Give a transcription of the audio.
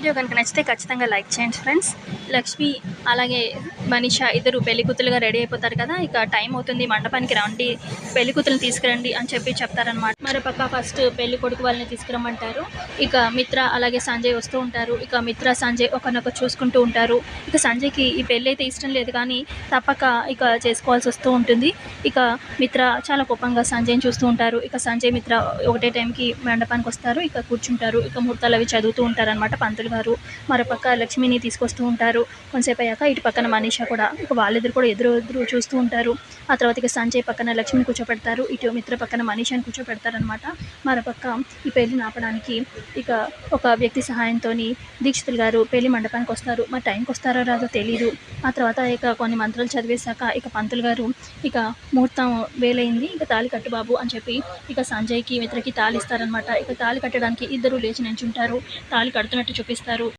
Video కనుక నచ్చితే ఖచ్చితంగా లైక్ చేయండి ఫ్రెండ్స్. లక్ష్మి అలాగే మనీషా ఇద్దరు పెళ్లి కూతురుగా రెడీ అయిపోతారు కదా. ఇక టైం అవుతుంది, మండపానికి రండి, పెళ్లి కూతురుని తీసుకురండి అని చెప్తారనమాట. మరోపక్క ఫస్ట్ పెళ్లి కొడుకు వాళ్ళని తీసుకురమ్మంటారు. ఇక మిత్ర అలాగే సంజయ్ వస్తూ ఉంటారు. ఇక మిత్ర సంజయ్ ఒకరినొకరు చూసుకుంటూ ఉంటారు. ఇక సంజయ్కి ఈ పెళ్ళి అయితే ఇష్టం లేదు, కానీ తప్పక ఇక చేసుకోవాల్సి వస్తూ ఉంటుంది. ఇక మిత్ర చాలా కోపంగా సంజయ్ని చూస్తూ ఉంటారు. ఇక సంజయ్ మిత్ర ఒకటే టైంకి మండపానికి వస్తారు. ఇక కూర్చుంటారు. ఇక ముహూర్తాలు అవి చదువుతూ ఉంటారనమాట పంతులు గారు. మరోపక్క లక్ష్మిని తీసుకొస్తూ ఉంటారు. కొంతసేపు అయ్యాక ఇటు పక్కన మనీషా కూడా, ఇక వాళ్ళిద్దరు కూడా ఎదురు చూస్తూ ఉంటారు. ఆ తర్వాత ఇక సంజయ్ పక్కన లక్ష్మిని కూర్చోపెడతారు. ఇటు మిత్ర పక్కన మనీషాని కూర్చోపెడతారనమాట. మరోపక్క ఈ పెళ్లిని ఆపడానికి ఇక ఒక వ్యక్తి సహాయంతో దీక్షితులు గారు పెళ్లి మండపానికి వస్తారు. మరి టైంకి వస్తారో రాదో తెలీదు. ఆ తర్వాత ఇక కొన్ని మంత్రాలు చదివేశాక ఇక పంతులు గారు ఇక ముహూర్తం వేలైంది, ఇక తాళి కట్టు బాబు అని చెప్పి ఇక సంజయ్కి మిత్రకి తాళి ఇస్తారనమాట. ఇక తాళి కట్టడానికి ఇద్దరు లేచి నించుంటారు. తాళి కడుతున్నట్టు చూపిస్తారు.